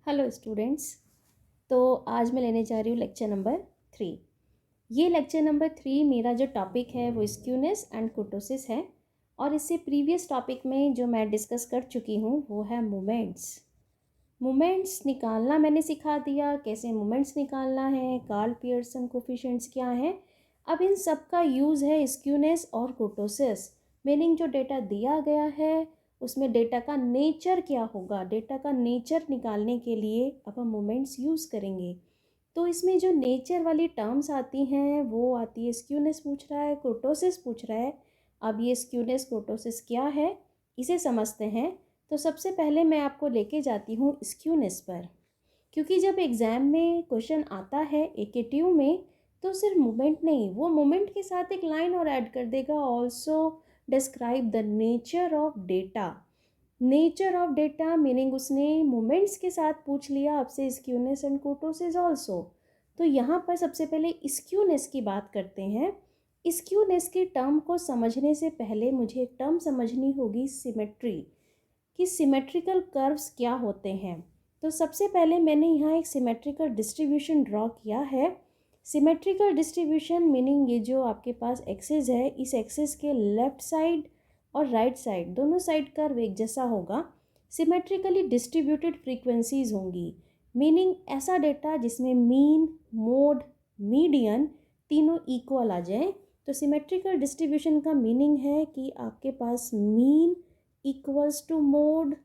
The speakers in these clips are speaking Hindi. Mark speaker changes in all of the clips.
Speaker 1: Hello students. तो आज मैं लेने जा रही हूँ लेक्चर नंबर 3। ये लेक्चर नंबर 3 मेरा जो टॉपिक है वो स्क्यूनेस एंड कुर्टोसिस है। और इससे प्रीवियस टॉपिक में जो मैं डिस्कस कर चुकी हूँ वो है मोमेंट्स। मोमेंट्स निकालना मैंने सिखा दिया, कैसे मोमेंट्स निकालना है, कार्ल पियर्सन कोफिशिएंट्स क्या है। अब इन सब का यूज़ है स्क्यूनेस और कुर्टोसिस। मीनिंग जो डेटा दिया गया है उसमें डेटा का नेचर क्या होगा, डेटा का नेचर निकालने के लिए अब हम मोमेंट्स यूज़ करेंगे। तो इसमें जो नेचर वाली टर्म्स आती हैं वो आती है, स्क्यूनेस पूछ रहा है, कुर्टोसिस पूछ रहा है। अब ये स्क्यूनेस कुर्टोसिस क्या है इसे समझते हैं। तो सबसे पहले मैं आपको लेके जाती हूँ स्क्यूनेस पर, क्योंकि जब एग्ज़ाम में क्वेश्चन आता है एकेटीयू में तो सिर्फ मोमेंट नहीं, वो मोमेंट के साथ एक लाइन और ऐड कर देगा, also describe the nature of data. Nature of data meaning उसने मोमेंट्स के साथ पूछ लिया आपसे स्क्यूनेस एंड कुर्टोसिस ऑल्सो। तो यहाँ पर सबसे पहले स्क्यूनेस की बात करते हैं। स्क्यूनेस की टर्म को समझने से पहले मुझे एक टर्म समझनी होगी, सिमेट्री, कि सिमेट्रिकल कर्व्स क्या होते हैं। तो सबसे पहले मैंने यहाँ एक सिमेट्रिकल डिस्ट्रीब्यूशन ड्रॉ किया है। सिमेट्रिकल डिस्ट्रीब्यूशन मीनिंग ये जो आपके पास एक्सिस है, इस एक्सिस के लेफ्ट साइड और राइट साइड दोनों साइड कर्व एक जैसा होगा। सिमेट्रिकली डिस्ट्रीब्यूटेड फ्रीक्वेंसीज होंगी, मीनिंग ऐसा डेटा जिसमें मीन, मोड, मीडियन तीनों इक्वल आ जाए। तो सिमेट्रिकल डिस्ट्रीब्यूशन का मीनिंग है कि आपके पास mean equals to mode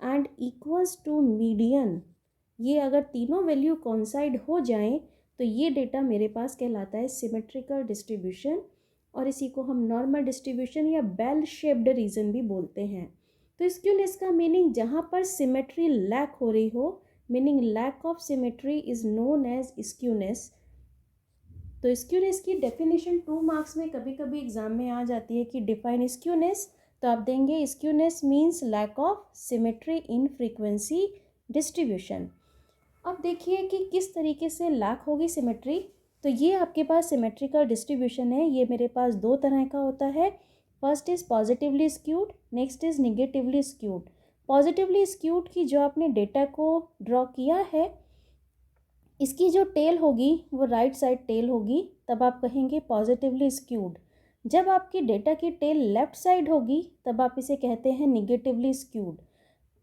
Speaker 1: and equals to median, ये अगर तीनों वैल्यू कॉन्साइड हो जाएं तो ये डेटा मेरे पास कहलाता है सिमेट्रिकल डिस्ट्रीब्यूशन। और इसी को हम नॉर्मल डिस्ट्रीब्यूशन या बेल शेप्ड रीजन भी बोलते हैं। तो स्क्यूनेस का मीनिंग जहाँ पर सिमेट्री लैक हो रही हो, meaning lack of symmetry is known as skewness. तो स्क्यूनेस की डेफिनेशन 2 मार्क्स में कभी कभी एग्जाम में आ जाती है कि डिफाइन स्क्यूनेस। तो आप देंगे skewness means lack of symmetry in frequency distribution. अब देखिए कि किस तरीके से लैक होगी सिमेट्री। तो ये आपके पास सिमेट्रिकल डिस्ट्रीब्यूशन है, ये मेरे पास दो तरह का होता है। First is positively skewed, next is negatively skewed. Positively skewed की जो आपने डेटा को ड्रॉ किया है, इसकी जो टेल होगी वो राइट साइड टेल होगी, तब आप कहेंगे पॉजिटिवली स्क्यूड। जब आपकी डेटा की टेल लेफ्ट साइड होगी तब आप इसे कहते हैं negatively skewed.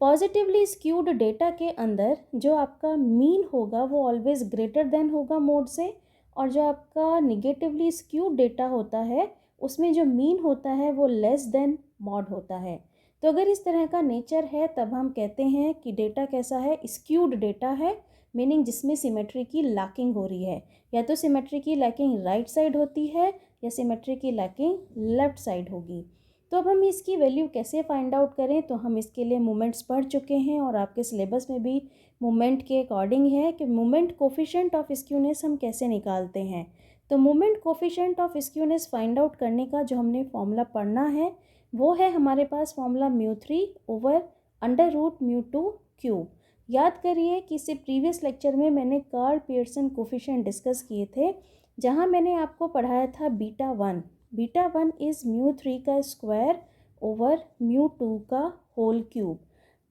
Speaker 1: Positively skewed data के अंदर जो आपका मीन होगा वो ऑलवेज ग्रेटर देन होगा मोड से, और जो आपका निगेटिवली स्क्यूड डेटा होता है उसमें जो मीन होता है वो लेस देन मॉड होता है। तो अगर इस तरह का नेचर है तब हम कहते हैं कि डेटा कैसा है, स्क्यूड डेटा है, मीनिंग जिसमें सिमेट्री की लैकिंग हो रही है। या तो सिमेट्री की लैकिंग राइट साइड होती है या सिमेट्री की लैकिंग लेफ्ट साइड होगी। तो अब हम इसकी वैल्यू कैसे फाइंड आउट करें, तो हम इसके लिए मोमेंट्स पढ़ चुके हैं और आपके सिलेबस में भी मोमेंट के अकॉर्डिंग है कि मोमेंट कोफिशिएंट ऑफ स्क्यूनेस हम कैसे निकालते हैं। तो moment coefficient of skewness find out करने का जो हमने फॉर्मूला पढ़ना है वो है हमारे पास फॉर्मूला μ3/√μ2 क्यूब। याद करिए कि इससे प्रीवियस लेक्चर में मैंने कार्ल पियर्सन कोफिशिएंट डिस्कस किए थे, जहां मैंने आपको पढ़ाया था बीटा 1। बीटा 1 इज़ μ3 का स्क्वायर ओवर μ2 का होल क्यूब।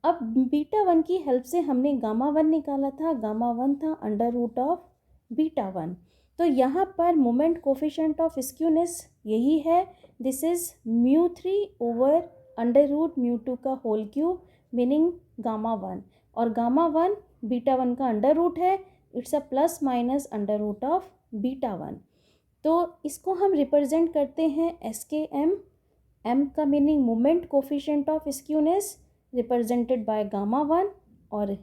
Speaker 1: अब बीटा 1 की हेल्प से हमने गामा 1 निकाला था, गामा 1 था √बीटा 1। तो यहाँ पर मोमेंट कोफिशिएंट ऑफ स्क्यूनेस यही है, दिस इज μ3/√μ2 का होल क्यूब, मीनिंग गामा 1। और गामा 1 बीटा 1 का अंडर रूट है, it's a plus minus √beta 1। तो इसको हम रिप्रेजेंट करते हैं एस के एम का meaning moment coefficient of skewness represented by gamma 1, और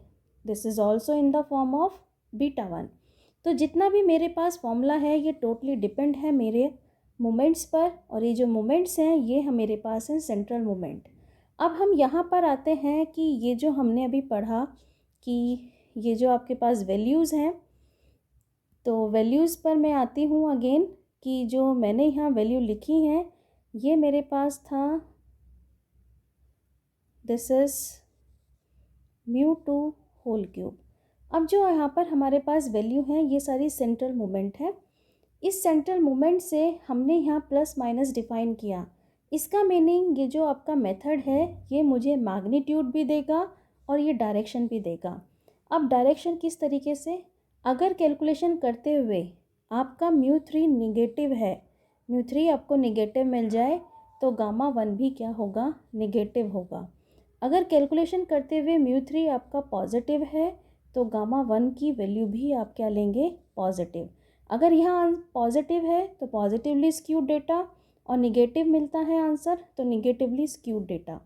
Speaker 1: this is also in the form of beta 1। तो जितना भी मेरे पास फॉर्मूला है ये टोटली डिपेंड है मेरे मोमेंट्स पर, और ये जो मोमेंट्स हैं ये मेरे पास हैं सेंट्रल मोमेंट। अब हम यहाँ पर आते हैं कि ये जो हमने अभी पढ़ा कि ये जो आपके पास वैल्यूज़ हैं, तो वैल्यूज़ पर मैं आती हूँ अगेन कि जो मैंने यहाँ वैल्यू लिखी हैं ये मेरे पास था, दिस इज़ μ2 होल क्यूब। अब जो यहाँ पर हमारे पास वैल्यू हैं ये सारी सेंट्रल मोमेंट है। इस सेंट्रल मोमेंट से हमने यहाँ प्लस माइनस डिफाइन किया। इसका मीनिंग ये जो आपका मेथड है ये मुझे मैग्नीट्यूड भी देगा और ये डायरेक्शन भी देगा। अब डायरेक्शन किस तरीके से, अगर कैलकुलेशन करते हुए आपका μ3 निगेटिव है, μ3 आपको निगेटिव मिल जाए तो गामा 1 भी क्या होगा, निगेटिव होगा। अगर कैलकुलेशन करते हुए μ3 आपका पॉजिटिव है तो गामा 1 की वैल्यू भी आप क्या लेंगे, पॉजिटिव। अगर यहाँ पॉजिटिव है तो पॉजिटिवली स्क्यूड डेटा, और निगेटिव मिलता है आंसर तो निगेटिवली स्क्यूड डेटा।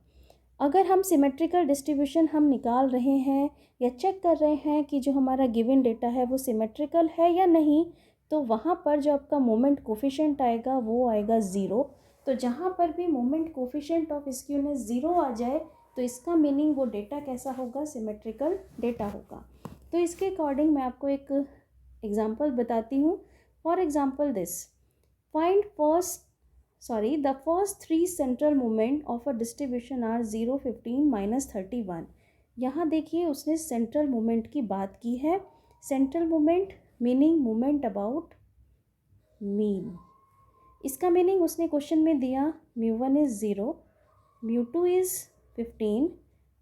Speaker 1: अगर हम सिमेट्रिकल डिस्ट्रीब्यूशन हम निकाल रहे हैं या चेक कर रहे हैं कि जो हमारा गिवन डेटा है वो सिमेट्रिकल है या नहीं, तो वहाँ पर जो आपका मोमेंट कोफिशिएंट आएगा वो आएगा 0। तो जहाँ पर भी मोमेंट कोफिशिएंट ऑफ स्क्यूनेस 0 आ जाए तो इसका मीनिंग वो डेटा कैसा होगा, सिमेट्रिकल डेटा होगा। तो इसके अकॉर्डिंग मैं आपको एक एग्जांपल बताती हूँ। For example this, find the first three central moment of a distribution are 0, 15, -31। यहाँ देखिए उसने सेंट्रल मोमेंट की बात की है। Central moment meaning moment about mean, इसका मीनिंग उसने क्वेश्चन में दिया μ1 इज़ 0, μ2 इज़ 15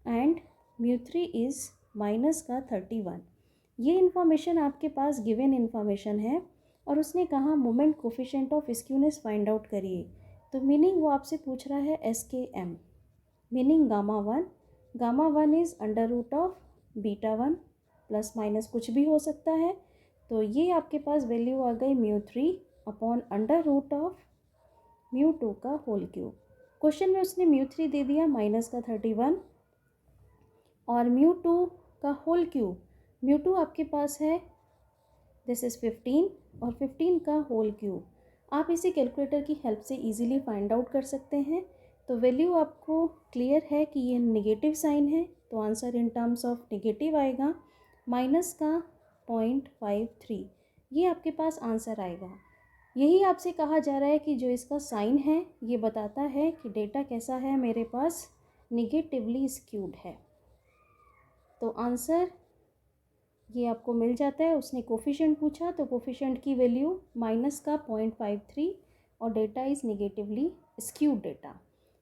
Speaker 1: एंड μ3 इज़ -31। ये इन्फॉर्मेशन आपके पास गिवन इन्फॉर्मेशन है और उसने कहा moment coefficient of skewness find out करिए। तो मीनिंग वो आपसे पूछ रहा है SKM, meaning gamma one is under root of β1 plus minus कुछ भी हो सकता है। तो ये आपके पास वैल्यू आ गई μ3 अपॉन अंडर रूट ऑफ μ2 का होल क्यूब। क्वेश्चन में उसने μ3 दे दिया -31 और μ2 का होल क्यूब, μ2 आपके पास है दिस इज़ 15 और 15 का होल क्यूब। आप इसे कैलकुलेटर की हेल्प से इजीली फाइंड आउट कर सकते हैं। तो वैल्यू आपको क्लियर है कि ये नेगेटिव साइन है तो answer in terms of negative आएगा, माइनस का 0.53, ये आपके पास आंसर आएगा। यही आपसे कहा जा रहा है कि जो इसका साइन है ये बताता है कि डेटा कैसा है, मेरे पास निगेटिवली स्क्यूड है। तो आंसर ये आपको मिल जाता है। उसने कोफिशिएंट पूछा तो कोफिशिएंट की वैल्यू माइनस का 0.53 और data is negatively skewed data.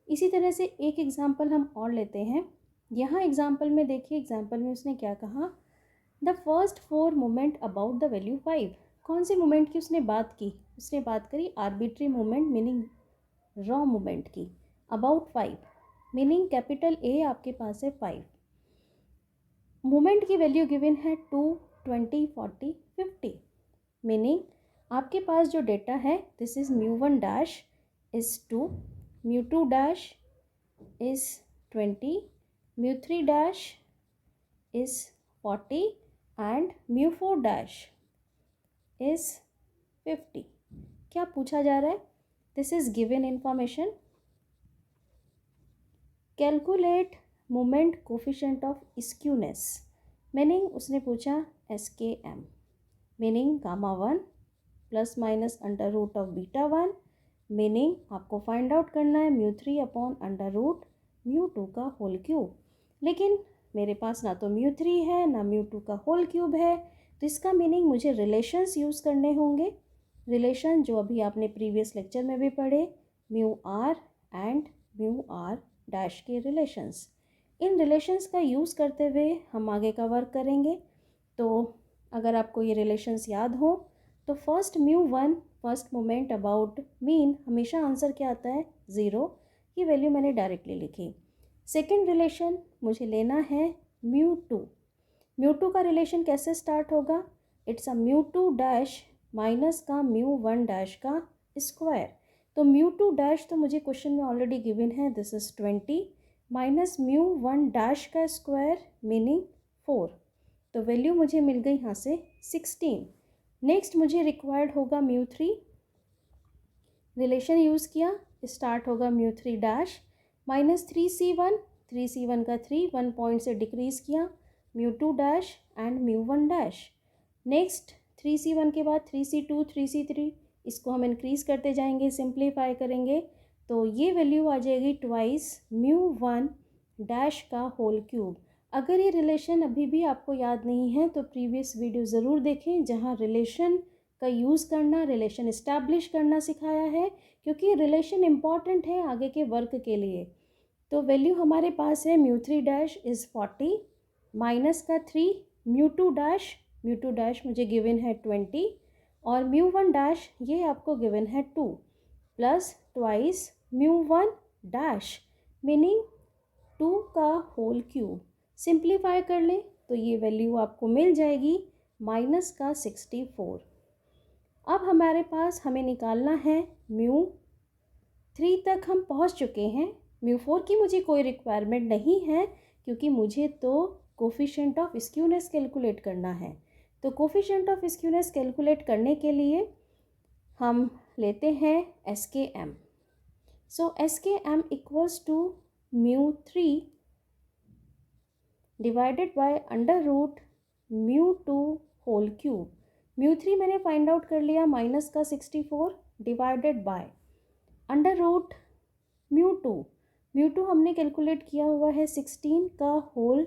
Speaker 1: इसी तरह से एक एग्जांपल हम और लेते हैं। यहाँ एग्जांपल में देखिए, एग्जांपल में उसने क्या कहा, the first 4 moment about the value 5। कौन से मोमेंट की उसने बात की, उसने बात करी arbitrary moment meaning raw moment की, अबाउट 5 मीनिंग कैपिटल A आपके पास है 5। मोमेंट की वैल्यू गिवन है 2, 20, 40, 50 मीनिंग आपके पास जो डेटा है this is μ1 dash is 2, μ2 dash is 20, μ3 dash is 40 and μ4 dash is 50। क्या पूछा जा रहा है, this is given information, calculate moment coefficient of skewness, meaning उसने पूछा SKM, meaning gamma 1 plus minus under root of β1, meaning आपको फाइंड आउट करना है μ3 अपॉन अंडर रूट μ2 का होल क्यूब। लेकिन मेरे पास ना तो μ3 है ना μ2 का होल क्यूब है, तो इसका मीनिंग मुझे रिलेशंस यूज़ करने होंगे। रिलेशन जो अभी आपने प्रीवियस लेक्चर में भी पढ़े, μr एंड μr डैश के रिलेशंस, इन रिलेशंस का यूज़ करते हुए हम आगे का वर्क करेंगे। तो अगर आपको ये रिलेशंस याद हो तो first μ1 first moment about mean, हमेशा आंसर क्या आता है 0, ये वैल्यू मैंने डायरेक्टली लिखी। सेकेंड रिलेशन मुझे लेना है μ2 का रिलेशन कैसे स्टार्ट होगा, इट्स अ μ2 डैश माइनस का μ1 डैश का स्क्वायर। तो μ2 डैश तो मुझे क्वेश्चन में ऑलरेडी गिवन है, दिस इज़ 20 माइनस μ1 डैश का स्क्वायर मीनिंग 4, तो वैल्यू मुझे मिल गई यहाँ से 16। नेक्स्ट मुझे रिक्वायर्ड होगा μ3, रिलेशन यूज़ किया, स्टार्ट होगा μ3 डैश माइनस 3c1 का 3 1 पॉइंट से डिक्रीज़ किया, μ2 dash and μ1 dash. Next 3c1 के बाद 3c2 3c3, इसको हम इंक्रीज़ करते जाएंगे, सिंप्लीफाई करेंगे, तो ये वैल्यू आ जाएगी ट्वाइस μ1 डैश का होल क्यूब। अगर ये रिलेशन अभी भी आपको याद नहीं है तो प्रीवियस वीडियो ज़रूर देखें, जहाँ रिलेशन का यूज़ करना, रिलेशन इस्टेब्लिश करना सिखाया है, क्योंकि रिलेशन इम्पॉर्टेंट है आगे के वर्क के लिए। तो वैल्यू हमारे पास है μ3 डैश इज़ 40 माइनस का 3 म्यू टू डैश मुझे गिवन है 20 और म्यू वन डैश ये आपको गिवन है 2 plus twice mu one dash meaning 2 का होल क्यूब। सिंप्लीफाई कर लें तो ये वैल्यू आपको मिल जाएगी माइनस का 64। अब हमारे पास हमें निकालना है म्यू 3 तक हम पहुंच चुके हैं। म्यू 4 की मुझे कोई रिक्वायरमेंट नहीं है क्योंकि मुझे तो कोफिशिएंट ऑफ स्क्यूनेस कैलकुलेट करना है। तो कोफिशिएंट ऑफ स्क्यूनेस कैलकुलेट करने के लिए हम लेते हैं S K M. So S K M equals to mu 3 divided by under root mu 2 whole cube. Mu 3 मैंने फाइंड आउट कर लिया माइनस का 64 divided by under root mu two हमने कैलकुलेट किया हुआ है 16 का होल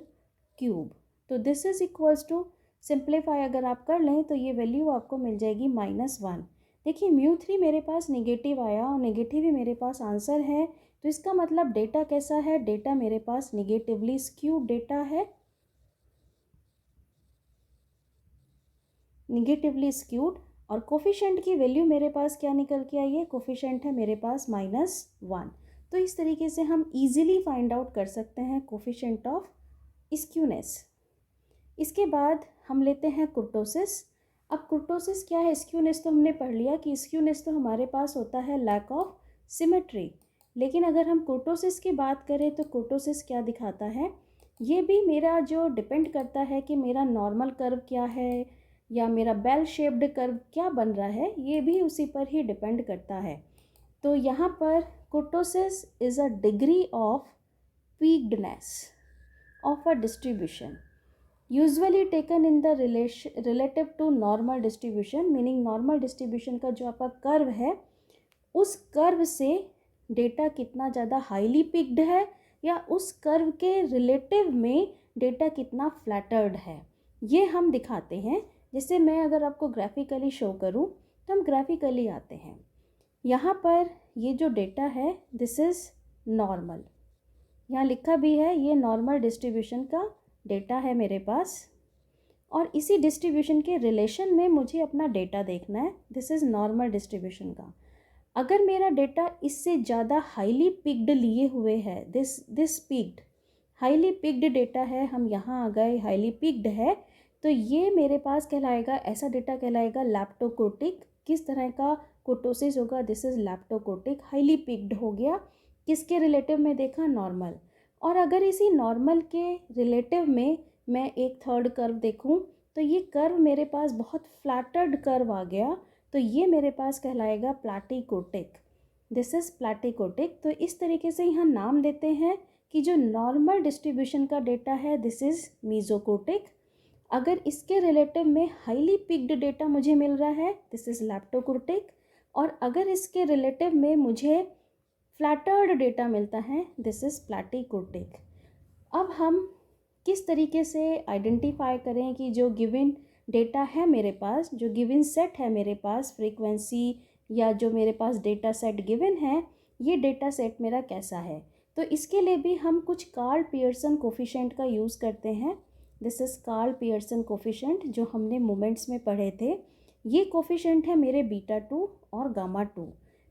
Speaker 1: क्यूब। तो this is equals to simplify अगर आप कर लें तो ये वैल्यू आपको मिल जाएगी -1। देखिए म्यू 3 मेरे पास नेगेटिव आया और नेगेटिव ही मेरे पास आंसर है, तो इसका मतलब डेटा कैसा है, डेटा मेरे पास नेगेटिवली स्क्यूड डेटा है, नेगेटिवली स्क्यूड। और कोफिशिएंट की वैल्यू मेरे पास क्या निकल के आई है, कोफिशिएंट है मेरे पास -1। तो इस तरीके से हम इजीली फाइंड आउट कर सकते हैं कोफिशिएंट ऑफ स्क्यूनेस। इसके बाद हम लेते हैं कुर्टोसिस। अब कुर्टोसिस क्या है, स्क्यूनेस तो हमने पढ़ लिया कि स्क्यूनेस तो हमारे पास होता है लैक ऑफ सिमेट्री, लेकिन अगर हम कुर्टोसिस की बात करें तो कुर्टोसिस क्या दिखाता है, ये भी मेरा जो डिपेंड करता है कि मेरा नॉर्मल कर्व क्या है या मेरा बेल शेप्ड कर्व क्या बन रहा है, ये भी उसी पर ही डिपेंड करता है। तो यहाँ पर kurtosis is a degree of peakedness of a distribution usually taken in the relative to normal distribution, meaning normal distribution का जो आपका कर्व है उस कर्व से डेटा कितना ज़्यादा हाईली पिक्ड है या उस कर्व के रिलेटिव में डेटा कितना फ्लैटर्ड है, ये हम दिखाते हैं। जैसे मैं अगर आपको ग्राफिकली शो करूं तो हम ग्राफिकली आते हैं। यहाँ पर ये जो डेटा है दिस इज़ नॉर्मल, यहाँ लिखा भी है ये नॉर्मल डिस्ट्रीब्यूशन का डेटा है मेरे पास, और इसी डिस्ट्रीब्यूशन के रिलेशन में मुझे अपना डेटा देखना है, दिस इज़ नॉर्मल डिस्ट्रीब्यूशन का। अगर मेरा डेटा इससे ज़्यादा हाईली पिक्ड लिए हुए है, this picked highly picked data है, हम यहाँ आ गए हाईली पिक्ड है, तो ये मेरे पास कहलाएगा, ऐसा डेटा कहलाएगा लैप्टोकोर्टिक। किस तरह का कुर्टोसिस होगा, दिस इज़ लैप्टोकोर्टिक, हाईली पिक्ड हो गया। किसके रिलेटिव में देखा, नॉर्मल। और अगर इसी नॉर्मल के रिलेटिव में मैं एक थर्ड कर्व देखूं तो ये कर्व मेरे पास बहुत फ्लैटर्ड कर्व आ गया, तो ये मेरे पास कहलाएगा प्लैटिकोटिक, दिस इज़ प्लैटिकोटिक। तो इस तरीके से यहाँ नाम देते हैं कि जो नॉर्मल डिस्ट्रीब्यूशन का डेटा है दिस इज़ मीजोकोटिक। अगर इसके रिलेटिव में हाईली पिक्ड डेटा मुझे मिल रहा है दिस इज़ लैप्टोकोर्टिक, और अगर इसके रिलेटिव में मुझे फ्लैटर्ड डेटा मिलता है दिस इज़ प्लैटिकोटिक। अब हम किस तरीके से आइडेंटिफाई करें कि जो गिवन डेटा है मेरे पास, जो गिवन सेट है मेरे पास फ्रीक्वेंसी या जो मेरे पास डेटा सेट गिवन है, ये डेटा सेट मेरा कैसा है। तो इसके लिए भी हम कुछ कार्ल पियर्सन कोफिशिएंट का यूज़ करते हैं, this is Karl Pearson coefficient जो हमने मोमेंट्स में पढ़े थे। ये कोफिशिएंट है मेरे बीटा 2 और गामा 2।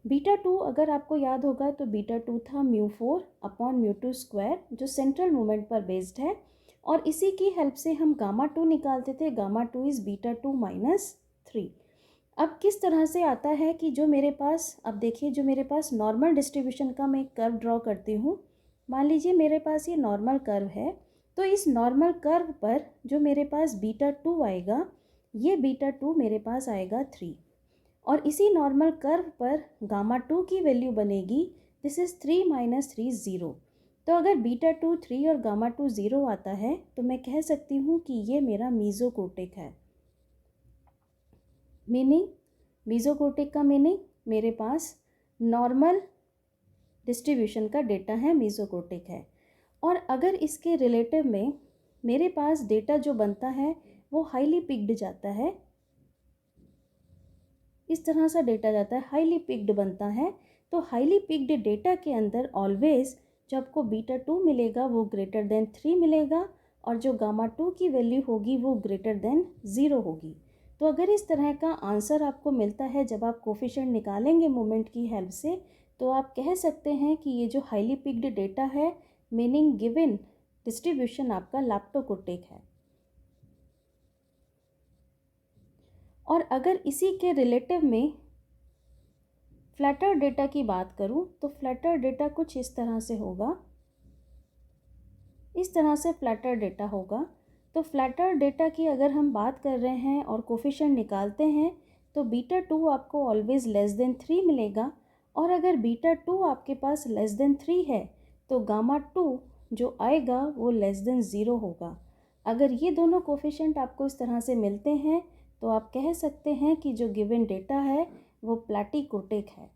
Speaker 1: बीटा 2 अगर आपको याद होगा तो बीटा 2 था म्यू 4 अपॉन म्यू 2 स्क्वायर जो सेंट्रल मोमेंट पर बेस्ड है, और इसी की हेल्प से हम गामा 2 निकालते थे, गामा 2 इज़ बीटा 2 -3। अब किस तरह से आता है कि जो मेरे पास, अब देखिए जो मेरे पास नॉर्मल डिस्ट्रीब्यूशन का मैं एक कर्व ड्रॉ करती हूँ, मान लीजिए मेरे पास ये नॉर्मल कर्व है, तो इस नॉर्मल कर्व पर जो मेरे पास बीटा 2 आएगा, ये बीटा 2 मेरे पास आएगा 3, और इसी नॉर्मल कर्व पर गामा 2 की वैल्यू बनेगी, दिस इज़ 3 - 3 0। तो अगर बीटा 2 3 और गामा 2 0 आता है तो मैं कह सकती हूँ कि ये मेरा मीजोकोटिक है। मीनिंग, मीजोकोटिक का मीनिंग मेरे पास नॉर्मल डिस्ट्रीब्यूशन का डेटा है, मीजोकोटिक है। और अगर इसके रिलेटिव में मेरे पास डेटा जो बनता है वो हाईली पिक्ड जाता है, इस तरह सा डेटा जाता है, हाईली पिक्ड बनता है, तो हाईली पिक्ड डेटा के अंदर ऑलवेज जो आपको बीटा 2 मिलेगा वो ग्रेटर देन 3 मिलेगा, और जो गामा 2 की वैल्यू होगी वो ग्रेटर देन 0 होगी। तो अगर इस तरह का आंसर आपको मिलता है जब आप कोफिशिएंट निकालेंगे मोमेंट की हेल्प से, तो आप कह सकते हैं कि ये जो हाईली पिक्ड डेटा है, मीनिंग गिवन डिस्ट्रीब्यूशन आपका लैप्टोकुर्टिक है। और अगर इसी के रिलेटिव में फ्लैटर डेटा की बात करूं, तो फ्लैटर डेटा कुछ इस तरह से होगा, इस तरह से फ्लैटर डेटा होगा। तो फ्लैटर डेटा की अगर हम बात कर रहे हैं और कोफिशिएंट निकालते हैं, तो बीटा 2 आपको ऑलवेज लेस देन 3 मिलेगा। और अगर बीटा 2 आपके पास लेस देन 3 है, तो गामा 2 जो आएगा वो लेस देन 0 होगा। अगर ये दोनों कोफिशिएंट आपको इस तरह से मिलते हैं, तो आप कह सकते हैं कि जो गिवन डेटा है वो प्लैटीकुर्टिक है।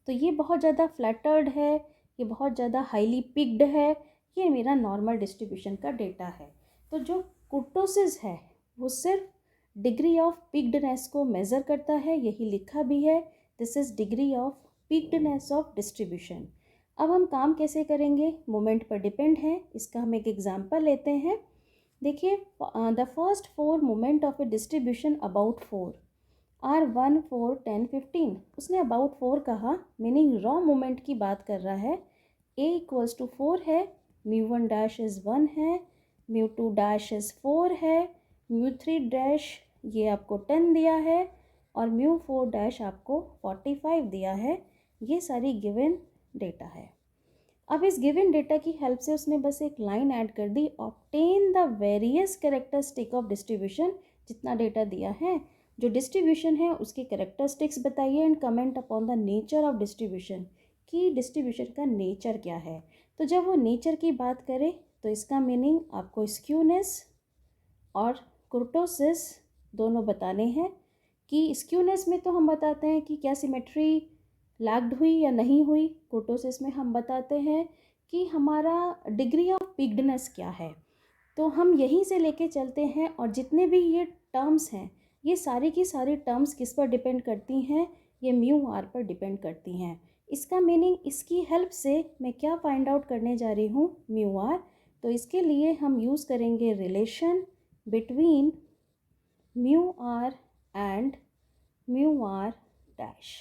Speaker 1: तो ये बहुत ज़्यादा फ्लैटर्ड है, ये बहुत ज़्यादा हाईली पिक्ड है, ये मेरा नॉर्मल डिस्ट्रीब्यूशन का डेटा है। तो जो कुर्टोसिस है वो सिर्फ डिग्री ऑफ पिक्डनेस को मेज़र करता है, यही लिखा भी है, this is degree of peakedness of distribution. अब हम काम कैसे करेंगे, मोमेंट पर डिपेंड है। इसका हम एक एग्जांपल लेते हैं। देखिए, the first 4 moment of a distribution about 4 are 1, 4, 10, 15। उसने अबाउट 4 कहा, मीनिंग रॉ मोमेंट की बात कर रहा है। a इक्वल्स टू 4 है, μ1 डैश इज़ 1 है, μ2 डैश इज़ 4 है, μ3 डैश ये आपको 10 दिया है और μ4 डैश आपको 45 दिया है। ये सारी गिवन डेटा है। अब इस गिवन डेटा की हेल्प से उसने बस एक लाइन ऐड कर दी, obtain the various characteristic of distribution. जितना डेटा दिया है, जो डिस्ट्रीब्यूशन है उसकी कैरेक्टरिस्टिक्स बताइए and comment upon the nature of distribution, कि डिस्ट्रीब्यूशन का नेचर क्या है। तो जब वो नेचर की बात करे तो इसका मीनिंग आपको स्क्यूनेस और कुर्टोसिस दोनों बताने हैं। कि स्क्यूनेस में तो हम बताते हैं कि क्या सिमेट्री लैग्ड हुई या नहीं हुई, कुर्टोसिस में हम बताते हैं कि हमारा डिग्री ऑफ पिक्डनेस क्या है। तो हम यहीं से लेके चलते हैं और जितने भी ये टर्म्स हैं, ये सारी की सारी टर्म्स किस पर डिपेंड करती हैं, ये म्यू आर पर डिपेंड करती हैं। इसका मीनिंग, इसकी हेल्प से मैं क्या फाइंड आउट करने जा रही हूँ, म्यू आर। तो इसके लिए हम यूज़ करेंगे relation between mu r and mu r dash.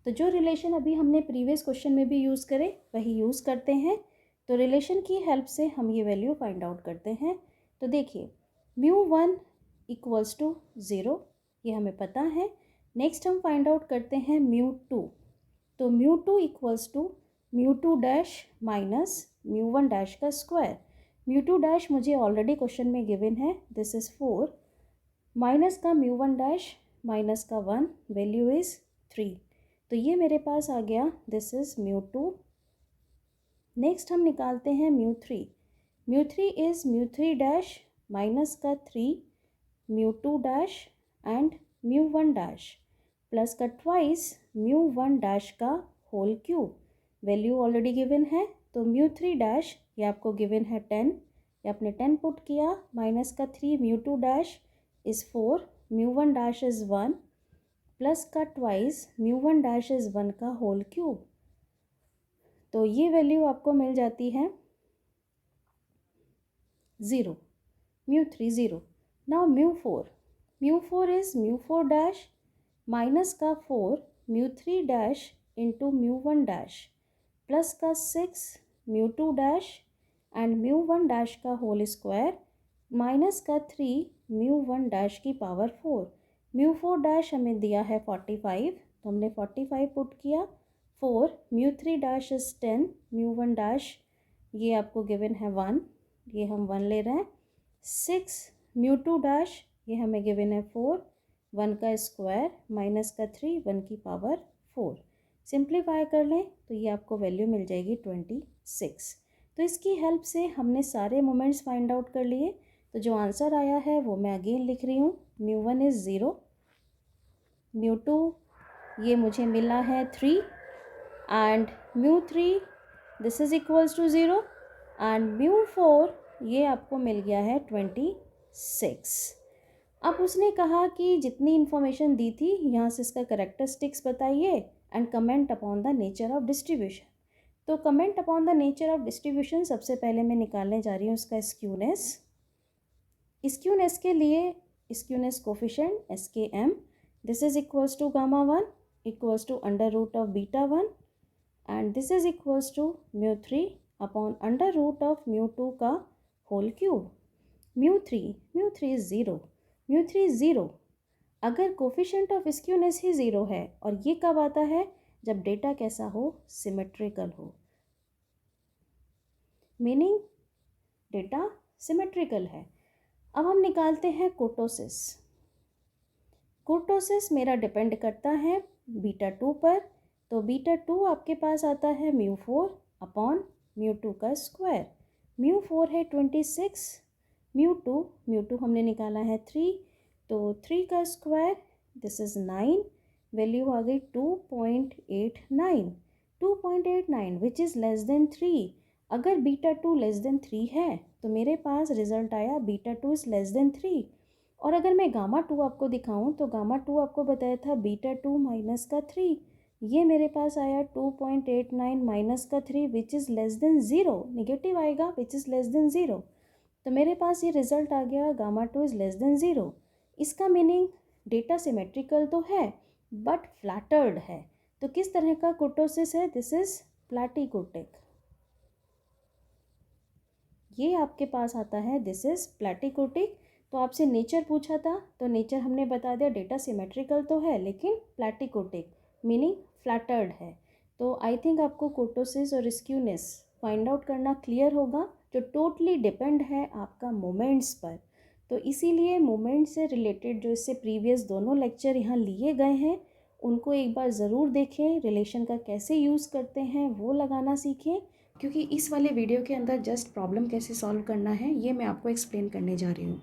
Speaker 1: तो जो रिलेशन अभी हमने प्रीवियस क्वेश्चन में भी यूज़ करे वही यूज़ करते हैं। तो रिलेशन की हेल्प से हम ये वैल्यू फाइंड आउट करते हैं। तो देखिए, μ1 इक्वल्स टू 0, ये हमें पता है। नेक्स्ट हम फाइंड आउट करते हैं μ2। तो μ2 equals to μ2 dash minus μ1 dash का स्क्वायर। μ2 डैश मुझे ऑलरेडी क्वेश्चन में गिवन है, दिस इज़ 4, माइनस का μ1 डैश माइनस का 1, वैल्यू इज़ 3। तो ये मेरे पास आ गया, दिस इज़ μ2। नेक्स्ट हम निकालते हैं μ3। μ3 इज़ μ3 डैश माइनस का 3, μ2 डैश एंड μ1 डैश प्लस का ट्वाइस μ1 डैश का whole cube. Value already given है, तो μ3 डैश ये आपको गिवन है 10, ये आपने 10 पुट किया, माइनस का 3 μ2 dash is 4, μ1 dash is 1 plus का ट्वाइस μ1 डैश इज़ 1 का होल क्यूब। तो ये वैल्यू आपको मिल जाती है 0, μ3 0। नाउ μ4 इज़ μ4 डैश माइनस का 4 μ3 डैश इंटू μ1 डैश प्लस का 6 μ2 डैश एंड μ1 डैश का होल स्क्वायर माइनस का 3 μ1 डैश की पावर 4। μ4 डैश हमें दिया है 45, तो हमने 45 पुट किया, 4 μ3 डैश इज़ 10, μ1 डैश ये आपको गिवन है 1, ये हम 1 ले रहे हैं, 6 μ2 डैश ये हमें गिवन है 4, 1 का स्क्वायर माइनस का 3, 1 की पावर 4। सिंप्लीफाई कर लें तो ये आपको वैल्यू मिल जाएगी 26। तो इसकी हेल्प से हमने सारे मोमेंट्स फाइंड आउट कर लिए। तो जो आंसर आया है वो मैं अगेन लिख रही हूँ, μ1 इज़ 0, μ2 ये मुझे मिला है 3 and μ3 this is equals to 0 and μ4 ये आपको मिल गया है 26। अब उसने कहा कि जितनी इन्फॉर्मेशन दी थी यहाँ से इसका कैरेक्टरिस्टिक्स बताइए and comment upon the nature of distribution. तो comment upon the nature of distribution, सबसे पहले मैं निकालने जा रही हूँ इसका स्क्यूनेस। स्क्यूनेस के लिए skewness coefficient S K M, this is equals to gamma 1 equals to under root of beta 1 and this is equals to mu 3 upon under root of mu 2 का whole cube. Mu three is zero, mu three is zero. अगर कोफिशिएंट ऑफ स्क्यूनेस ही ज़ीरो है, और ये कब आता है, जब डेटा कैसा हो, सिमेट्रिकल हो, मीनिंग डेटा सिमेट्रिकल है। अब हम निकालते हैं कोटोसिस। कोटोसिस मेरा डिपेंड करता है बीटा 2 पर, तो बीटा 2 आपके पास आता है म्यू 4 अपॉन म्यू 2 का स्क्वायर। म्यू 4 है 26, म्यू टू हमने निकाला है 3, तो 3 का स्क्वायर दिस इज़ 9, वैल्यू आ गई 2.89, 2.89 विच इज़ लेस देन 3। अगर बीटा 2 लेस देन 3 है तो मेरे पास रिजल्ट आया बीटा 2 इज़ लेस देन 3। और अगर मैं गामा 2 आपको दिखाऊं तो गामा 2 आपको बताया था बीटा 2 माइनस का 3, ये मेरे पास आया 2.89 माइनस का 3 which is less than 0, negative आएगा विच इज़ लेस देन 0, तो मेरे पास ये रिजल्ट आ गया गामा 2 इज़ लेस देन 0। इसका मीनिंग डेटा सिमेट्रिकल तो है बट फ्लैटर्ड है। तो किस तरह का कोटोसिस है, दिस इज प्लैटिकोटिक। ये आपके पास आता है, दिस इज प्लैटिकोटिक। तो आपसे नेचर पूछा था, तो नेचर हमने बता दिया डेटा सिमेट्रिकल तो है लेकिन प्लैटिकोटिक मीनिंग फ्लैटर्ड है। तो आई थिंक आपको कोटोसिस और स्क्यूनेस फाइंड आउट करना क्लियर होगा, जो टोटली डिपेंड है आपका मोमेंट्स पर। तो इसीलिए मोमेंट से रिलेटेड जो इससे प्रीवियस दोनों लेक्चर यहाँ लिए गए हैं उनको एक बार ज़रूर देखें, रिलेशन का कैसे यूज़ करते हैं वो लगाना सीखें, क्योंकि इस वाले वीडियो के अंदर जस्ट प्रॉब्लम कैसे सॉल्व करना है ये मैं आपको एक्सप्लेन करने जा रही हूँ।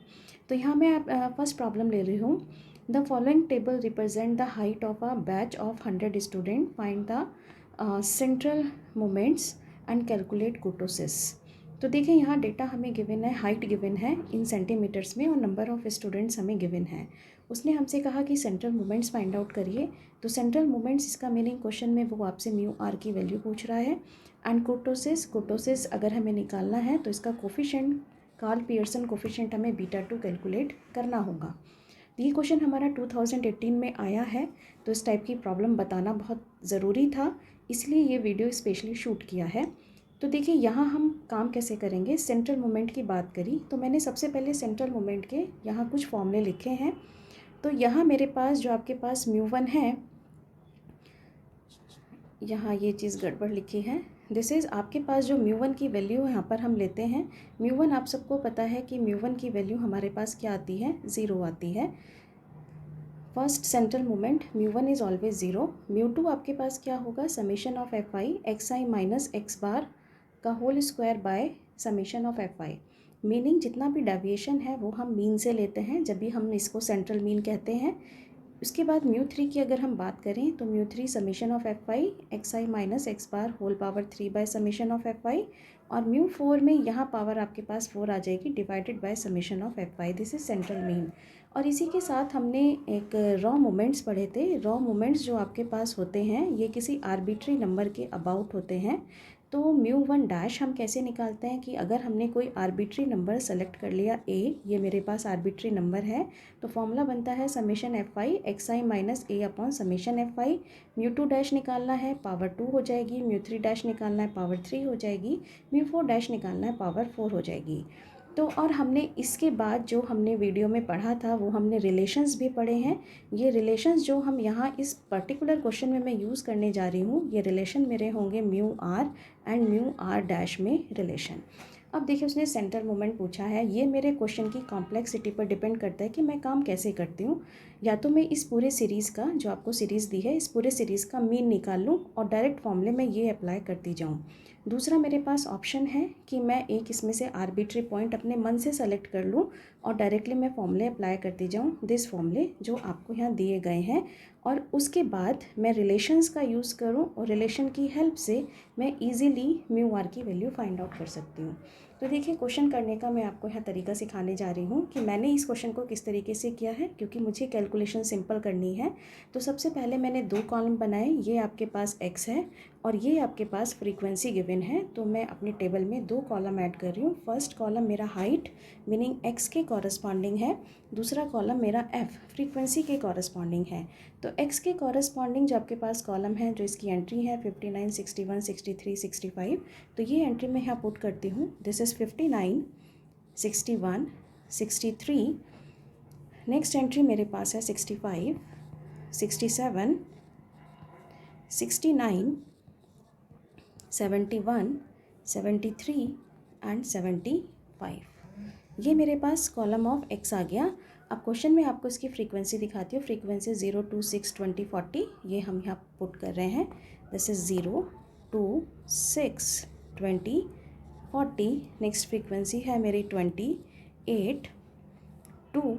Speaker 1: तो यहाँ मैं फर्स्ट प्रॉब्लम ले रही हूँ। The following table represent the height of a batch of 100 student, find the central moments and calculate kurtosis. तो देखिए यहाँ डेटा हमें गिवन है, हाइट गिवन है इन सेंटीमीटर्स में और नंबर ऑफ़ स्टूडेंट्स हमें गिवन है। उसने हमसे कहा कि सेंट्रल मोमेंट्स फाइंड आउट करिए। तो सेंट्रल मोमेंट्स इसका मीनिंग क्वेश्चन में वो आपसे म्यू आर की वैल्यू पूछ रहा है। एंड कोटोसिस अगर हमें निकालना है तो इसका कोफिशिएंट, कार्ल पियर्सन कोफिशिएंट हमें बीटा 2 कैलकुलेट करना होगा। ये क्वेश्चन हमारा 2018 में आया है, तो इस टाइप की प्रॉब्लम बताना बहुत ज़रूरी था, इसलिए ये वीडियो स्पेशली शूट किया है। तो देखिए यहाँ हम काम कैसे करेंगे। सेंट्रल मोमेंट की बात करी तो मैंने सबसे पहले सेंट्रल मोमेंट के यहाँ कुछ फॉर्मूले लिखे हैं। तो यहाँ मेरे पास जो आपके पास म्यू1 है, यहाँ ये चीज़ गड़बड़ लिखी है, दिस इज़ आपके पास जो म्यू1 की वैल्यू यहाँ पर हम लेते हैं। म्यू1 आप सबको पता है कि म्यू1 की वैल्यू हमारे पास क्या आती है, 0 आती है। First central moment mu is always 0। Mu आपके पास क्या होगा, summation of F I X I minus X bar का whole square by summation of F I, meaning जितना भी डेविएशन है वो हम मीन से लेते हैं जब भी हम इसको सेंट्रल मीन कहते हैं। उसके बाद म्यू3 की अगर हम बात करें तो mu summation of F I X I minus X bar whole power 3 by summation of F I, और म्यू4 में यहाँ पावर आपके पास 4 आ जाएगी divided by summation of F I, this is central mean. और इसी के साथ हमने एक रॉ मोमेंट्स पढ़े थे। रॉ मोमेंट्स जो आपके पास होते हैं ये किसी आर्बिट्री नंबर के अबाउट होते हैं। तो म्यू1 डैश हम कैसे निकालते हैं कि अगर हमने कोई आर्बिट्री नंबर सेलेक्ट कर लिया ए, ये मेरे पास आर्बिट्री नंबर है, तो फॉर्मूला बनता है summation F I X I minus A upon summation F I. Mu dash निकालना है पावर 2 हो जाएगी, म्यू3 डैश निकालना है पावर 3 हो जाएगी, म्यू4 डैश निकालना है पावर 4 हो जाएगी। तो और हमने इसके बाद जो हमने वीडियो में पढ़ा था वो हमने रिलेशंस भी पढ़े हैं। ये रिलेशंस जो हम यहाँ इस पर्टिकुलर क्वेश्चन में मैं यूज़ करने जा रही हूँ, ये रिलेशन मेरे होंगे mu r and mu r dash में रिलेशन। अब देखिए उसने सेंट्रल मोमेंट पूछा है, ये मेरे क्वेश्चन की कॉम्प्लेक्सिटी पर डिपेंड करता है कि मैं काम कैसे करती हूँ। या तो मैं इस पूरे सीरीज़ का, जो आपको सीरीज़ दी है, इस पूरे सीरीज़ का मीन निकाल लूँ और डायरेक्ट फॉर्मूले में ये अप्लाई करती जाऊँ। दूसरा मेरे पास ऑप्शन है कि मैं एक इसमें से आर्बिट्री पॉइंट अपने मन से सेलेक्ट कर लूँ और डायरेक्टली मैं फॉर्मूले अप्लाई करती जाऊँ, दिस फॉर्मूले जो आपको यहाँ दिए गए हैं, और उसके बाद मैं रिलेशंस का यूज़ करूँ और रिलेशन की हेल्प से मैं इजीली म्यू आर की वैल्यू फाइंड आउट कर सकती हूँ।
Speaker 2: तो देखिए क्वेश्चन करने का मैं आपको यहाँ तरीका सिखाने जा रही हूँ कि मैंने इस क्वेश्चन को किस तरीके से किया है, क्योंकि मुझे कैलकुलेशन सिंपल करनी है। तो सबसे पहले मैंने 2 कॉलम बनाए, ये आपके पास x है और ये आपके पास फ्रीक्वेंसी गिवन है। तो मैं अपने टेबल में 2 कॉलम ऐड कर रही हूँ। फर्स्ट कॉलम मेरा हाइट मीनिंग x के कॉरस्पॉन्डिंग है, दूसरा कॉलम मेरा f फ्रीक्वेंसी के कॉरस्पॉन्डिंग है। तो x के कॉरस्पॉन्डिंग जो आपके पास कॉलम है, जो इसकी एंट्री है 59, 61, 63, 65, तो ये एंट्री मैं यहाँ पुट करती हूँ। This is 59, 61, 63। नेक्स्ट एंट्री मेरे पास है 65, 67, 69, 71, 73 एंड 75। ये मेरे पास कॉलम ऑफ x आ गया। अब क्वेश्चन में आपको इसकी फ्रीक्वेंसी दिखाती हूँ। फ्रीक्वेंसी 0, 2, 6, 20, 40 ये हम यहाँ पुट कर रहे हैं। This is 0, 2, 6, 20, 40। नेक्स्ट फ्रीक्वेंसी है मेरी 28, 2,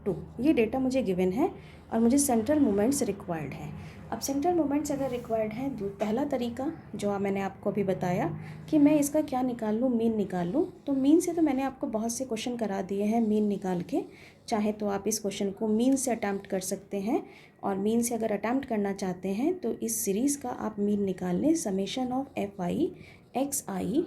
Speaker 2: 2। ये डेटा मुझे गिवन है और मुझे सेंट्रल मोमेंट्स रिक्वायर्ड है। अब सेंट्रल मोमेंट्स अगर रिक्वायर्ड है, तो पहला तरीका जो मैंने आपको अभी बताया कि मैं इसका क्या निकाल लूँ, मीन निकाल लूँ। तो मीन से तो मैंने आपको बहुत से क्वेश्चन करा दिए हैं मीन निकाल के। चाहे तो आप इस क्वेश्चन को मीन से अटैम्प्ट कर सकते हैं, और मीन से अगर अटैम्प्ट करना चाहते हैं तो इस सीरीज़ का आप मीन निकाल लें, summation of F I X I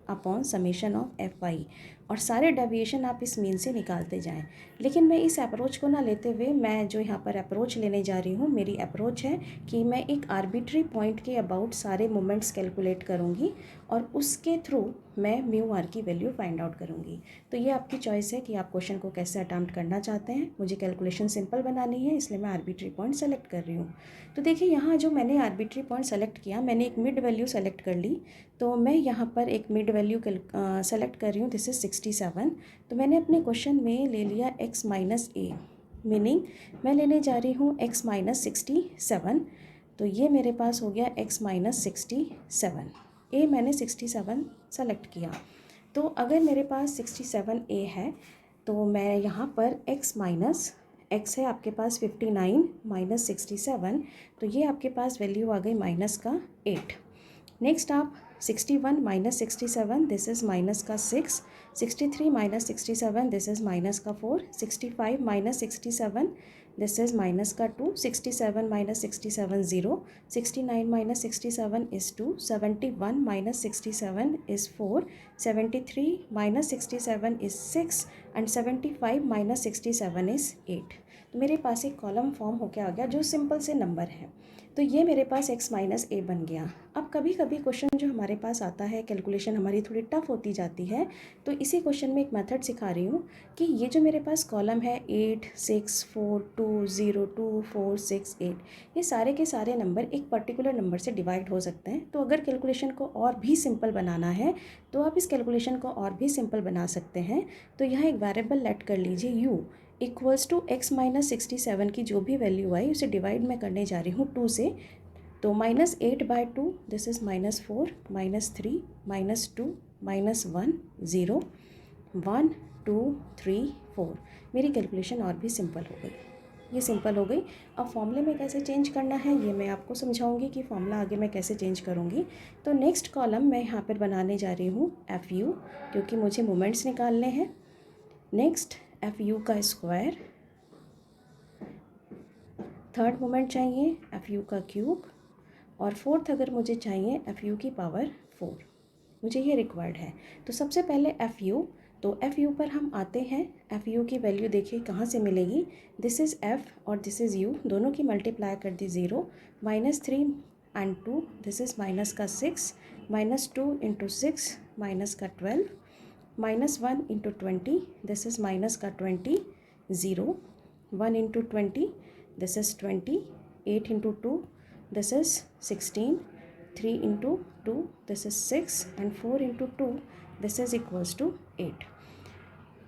Speaker 2: upon summation of F I, और सारे डेविएशन आप इस मीन से निकालते जाएं। लेकिन मैं इस अप्रोच को ना लेते हुए, मैं जो यहाँ पर अप्रोच लेने जा रही हूँ, मेरी अप्रोच है कि मैं एक आर्बिट्री पॉइंट के अबाउट सारे मोमेंट्स कैलकुलेट करूँगी और उसके थ्रू मैं म्यू आर की वैल्यू फाइंड आउट करूँगी। तो ये आपकी चॉइस है कि आप क्वेश्चन को कैसे अटैम्प्ट करना चाहते हैं। मुझे कैलकुलेशन सिंपल बनानी है, इसलिए मैं आर्बिट्री पॉइंट सेलेक्ट कर रही हूँ। तो देखिए यहाँ जो मैंने आर्बिट्री पॉइंट सेलेक्ट किया, मैंने एक मिड वैल्यू सेलेक्ट कर ली। तो मैं यहाँ पर एक मिड वैल्यू सेलेक्ट कर रही हूँ, दिस इज़ 67। तो मैंने अपने क्वेश्चन में ले लिया x माइनस ए, मीनिंग मैं लेने जा रही हूँ x माइनस 67। तो ये मेरे पास हो गया x माइनस 67। ए मैंने 67 सेलेक्ट किया। तो अगर मेरे पास 67 ए है, तो मैं यहाँ पर x माइनस x है आपके पास 59 माइनस 67, तो ये आपके पास वैल्यू आ गई माइनस का 8। नेक्स्ट आप 61 माइनस 67, दिस इज़ माइनस का 6, 63 माइनस 67, दिस इज़ माइनस का 4, 65 माइनस 67, दिस इज़ माइनस का 2, 67 minus 67 0, 69 minus 67 is 2, 71 minus 67 is 4, 73 minus 67 is 6 and 75 minus 67 is 8। तो मेरे पास एक कॉलम फॉर्म होकर आ गया जो सिंपल से नंबर है। तो ये मेरे पास x माइनस ए बन गया। अब कभी कभी क्वेश्चन जो हमारे पास आता है, कैलकुलेशन हमारी थोड़ी टफ होती जाती है, तो इसी क्वेश्चन में एक मेथड सिखा रही हूँ कि ये जो मेरे पास कॉलम है 8, 6, 4, 2, 0, 2, 4, 6, 8, ये सारे के सारे नंबर एक पर्टिकुलर नंबर से डिवाइड हो सकते हैं। तो अगर कैलकुलेशन को और भी सिंपल बनाना है तो आप इस कैलकुलेशन को और भी सिंपल बना सकते हैं। तो यहाँ एक वेरिएबल लेट कर लीजिए u equals to x minus 67 की जो भी वैल्यू आई उसे डिवाइड मैं करने जा रही हूँ 2 से। तो minus 8/2, this is minus 4, minus 3, minus 2, minus 1, 0, 1, 2, 3, 4। मेरी कैलकुलेशन और भी सिंपल हो गई, ये सिंपल हो गई। अब फॉर्मूले में कैसे चेंज करना है ये मैं आपको समझाऊंगी कि फॉर्मूला आगे मैं कैसे चेंज करूँगी। तो नेक्स्ट कॉलम मैं यहाँ पर बनाने जा रही हूँ एफ यू, क्योंकि मुझे मोमेंट्स निकालने हैं। नेक्स्ट एफ यू का स्क्वायर, थर्ड मोमेंट चाहिए एफ यू का क्यूब, और फोर्थ अगर मुझे चाहिए एफ यू की पावर 4, मुझे ये रिक्वायर्ड है। तो सबसे पहले एफ यू, तो एफ यू पर हम आते हैं। एफ यू की वैल्यू देखिए कहाँ से मिलेगी, दिस इज़ एफ और दिस इज़ यू, दोनों की मल्टीप्लाई कर दी 0, minus 3 and 2, this is minus का 6, माइनस 2 इंटू 6 माइनस का 12, minus 1 into 20, this is minus का 20, 0, 1 into 20, this is 20, 8 into 2, this is 16, 3 into 2, this is 6, and 4 into 2, this is equals to 8।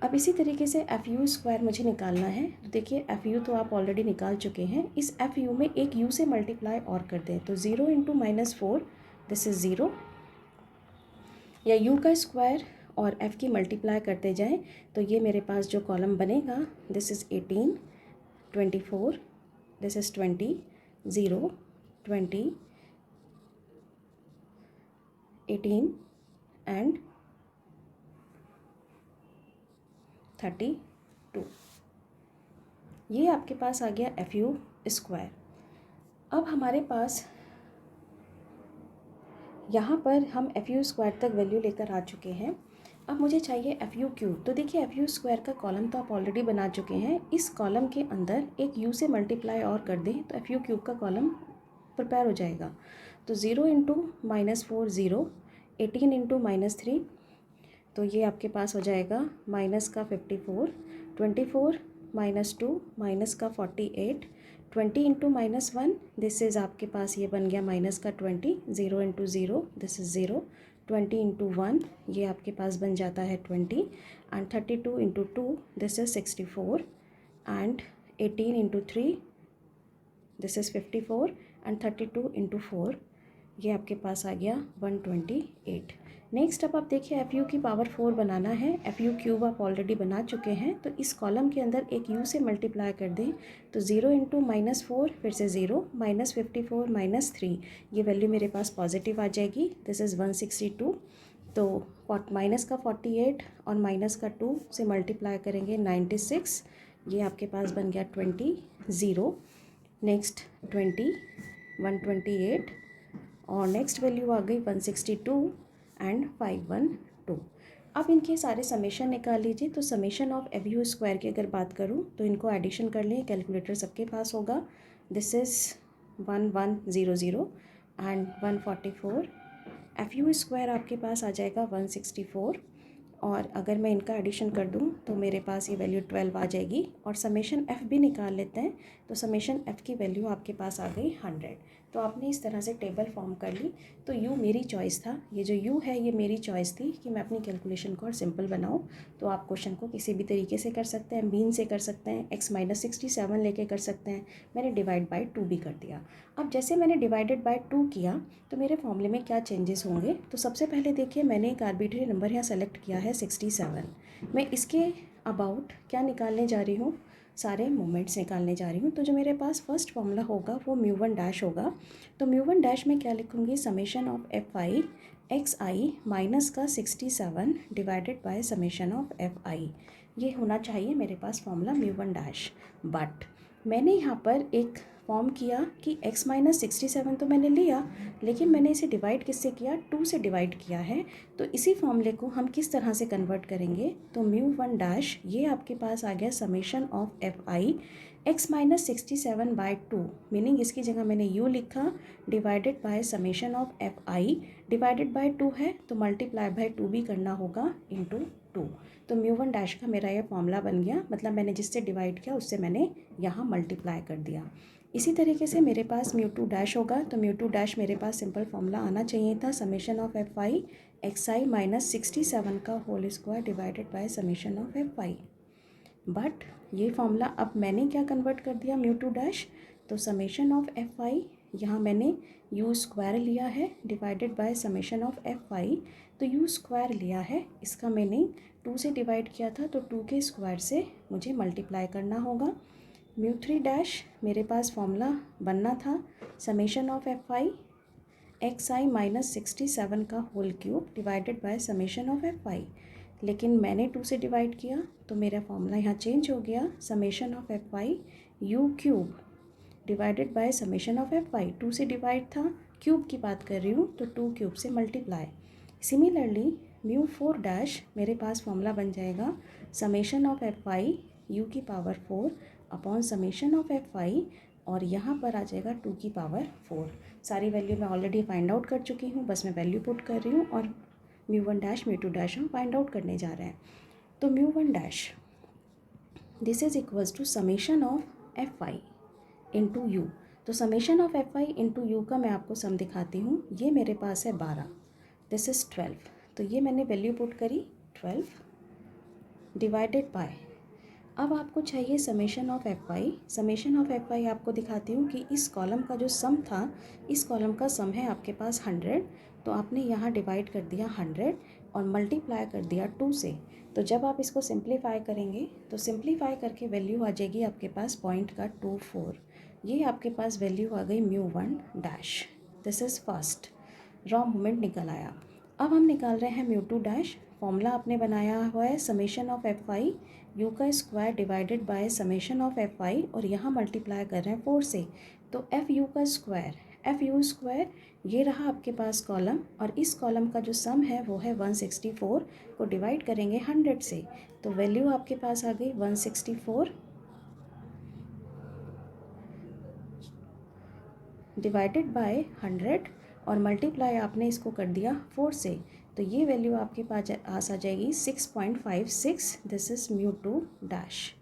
Speaker 2: अब इसी तरीके से एफ यू स्क्वायर मुझे निकालना है। तो देखिए एफ यू तो आप ऑलरेडी निकाल चुके हैं, इस एफ यू में एक यू से मल्टीप्लाई और कर दें। तो 0 इंटू माइनस 4, दिस इज़ 0, या यू का स्क्वायर और एफ़ की मल्टीप्लाई करते जाएं। तो ये मेरे पास जो कॉलम बनेगा, this is 18, 24, this is 20, 0, 20, 18 and 32। ये आपके पास आ गया एफ यू स्क्वायर। अब हमारे पास यहाँ पर हम एफ यू स्क्वायर तक वैल्यू लेकर आ चुके हैं। अब मुझे चाहिए एफ यू क्यूब। तो देखिए एफ यू स्क्वायर का कॉलम तो आप ऑलरेडी बना चुके हैं। इस कॉलम के अंदर एक यू से मल्टीप्लाई और कर दें तो एफ यू क्यूब का कॉलम प्रिपेयर हो जाएगा। तो 0 इंटू -4 0, 18 इंटू -3, तो ये आपके पास हो जाएगा माइनस का 54, 24 -2 माइनस का 48, 20 इंटू -1, दिस इज़ आपके पास ये बन गया माइनस का 20, 0 इंटू 0 दिस इज़ 0, 20 इंटू 1 ये आपके पास बन जाता है 20, and 32 into 2 this is 64, and 18 into 3 this is 54, and 32 into 4 ये आपके पास आ गया 128। नेक्स्ट अब आप देखिए एफ यू की पावर 4 बनाना है। एफ यू क्यूब आप ऑलरेडी बना चुके हैं, तो इस कॉलम के अंदर एक यू से मल्टीप्लाई कर दें। तो 0 इंटू -4 फिर से 0, -54 -3, ये वैल्यू मेरे पास पॉजिटिव आ जाएगी, दिस इज़ 162। तो माइनस का 48 और माइनस का 2 से मल्टीप्लाई करेंगे 96, ये आपके पास बन गया 20, 0, नेक्स्ट 20, 128, और नेक्स्ट वैल्यू आ गई 162 एंड 512। अब इनके सारे समेशन निकाल लीजिए। तो summation of F U square की अगर बात करूँ तो इनको एडिशन कर लें, कैलकुलेटर सबके पास होगा। This is 1100 and 144। F U square आपके पास आ जाएगा 164, और अगर मैं इनका एडिशन कर दूं तो मेरे पास ये वैल्यू 12 आ जाएगी। और समेशन एफ़ भी निकाल लेते हैं, तो समेशन एफ़ की वैल्यू आपके पास आ गई 100। तो आपने इस तरह से टेबल फॉर्म कर ली। तो यू मेरी चॉइस था, ये जो यू है ये मेरी चॉइस थी कि मैं अपनी कैलकुलेशन को और सिंपल बनाऊं। तो आप क्वेश्चन को किसी भी तरीके से कर सकते हैं, मीन से कर सकते हैं, x - 67 लेके कर सकते हैं। मैंने डिवाइड बाय 2 भी कर दिया। अब जैसे मैंने डिवाइडेड बाय 2 किया तो मेरे फॉर्मूले में क्या चेंजेस होंगे। तो सबसे पहले देखिए मैंने एक आर्बिट्री नंबर यहाँ सेलेक्ट किया है 67। मैं इसके अबाउट क्या निकालने जा रही हूँ, सारे मोमेंट्स निकालने जा रही हूँ। तो जो मेरे पास फर्स्ट फॉर्मूला होगा वो म्यू1 डैश होगा। तो म्यू1 डैश में क्या लिखूँगी, summation of F I X I minus का 67 divided by summation of F आई, ये होना चाहिए मेरे पास फॉर्मूला म्यू1 डैश। बट मैंने यहाँ पर एक फॉर्म किया कि x - 67 तो मैंने लिया, लेकिन मैंने इसे डिवाइड किससे किया, 2 से डिवाइड किया है। तो इसी फॉर्मूले को हम किस तरह से कन्वर्ट करेंगे, तो म्यू1 डैश ये आपके पास आ गया summation of F I x - 67 by 2, meaning इसकी जगह मैंने u लिखा, divided by summation of F I, divided by 2 है तो मल्टीप्लाई बाय 2 भी करना होगा इंटू 2। तो म्यू1 डैश का मेरा ये फॉर्मूला बन गया, मतलब मैंने जिससे डिवाइड किया उससे मैंने यहाँ मल्टीप्लाई कर दिया। इसी तरीके से मेरे पास म्यू2 डैश होगा। तो म्यू2 डैश मेरे पास सिंपल फॉर्मूला आना चाहिए था, summation of F I X I minus 67 का whole square divided by summation of F I. But ये फॉर्मूला अब मैंने क्या कन्वर्ट कर दिया म्यू2 डैश, तो समेशन ऑफ एफ आई यहाँ मैंने यू स्क्वायर लिया है divided by summation of F I. तो यू स्क्वायर लिया है, इसका मैंने 2 से डिवाइड किया था, तो 2 के स्क्वायर से मुझे मल्टीप्लाई करना होगा। म्यू3 डैश मेरे पास फॉर्मूला बनना था, summation of F I X I minus 67 का whole cube divided by summation of F I, लेकिन मैंने 2 से डिवाइड किया तो मेरा फॉर्मूला यहाँ चेंज हो गया, summation of F I u cube divided by summation of F आई। 2 से डिवाइड था, क्यूब की बात कर रही हूँ तो 2 क्यूब से मल्टीप्लाई। सिमिलरली म्यू4 डैश मेरे पास फॉर्मूला बन जाएगा, summation of F I U की power 4 upon summation of F I, और यहाँ पर आ जाएगा 2 की पावर 4। सारी वैल्यू मैं ऑलरेडी फाइंड आउट कर चुकी हूँ, बस मैं वैल्यू पुट कर रही हूँ, और म्यू1 डैश म्यू2 डैश हम फाइंड आउट करने जा रहे हैं। तो mu dash this is equals to summation of F I into U. तो summation of F I into U का मैं आपको सम दिखाती हूँ। ये मेरे पास है 12, दिस इज़ 12, तो ये मैंने वैल्यू पुट करी 12 डिवाइडेड बाय, अब आपको चाहिए summation of F I. Summation of F आई आपको दिखाती हूँ कि इस कॉलम का जो सम था, इस कॉलम का सम है आपके पास 100, तो आपने यहाँ डिवाइड कर दिया 100 और मल्टीप्लाई कर दिया 2 से। तो जब आप इसको सिंप्लीफाई करेंगे तो सिंप्लीफाई करके वैल्यू आ जाएगी आपके पास पॉइंट का 24। ये आपके पास वैल्यू आ गई mu dash, this is first raw moment निकल आया। अब हम निकाल रहे हैं म्यू2 डैश। फॉर्मूला आपने बनाया हुआ है summation of F I U का square divided by summation of F I, और यहाँ मल्टीप्लाई कर रहे हैं 4 से, तो एफ यू का स्क्वायर, एफ यू स्क्वायर, ये रहा आपके पास कॉलम, और इस कॉलम का जो सम है वो है 164, को डिवाइड करेंगे 100 से, तो वैल्यू आपके पास आ गई 164 डिवाइडेड बाय 100, और मल्टीप्लाई आपने इसको कर दिया 4 से, तो ये वैल्यू आपके पास आ जाएगी 6.56। This is mu two dash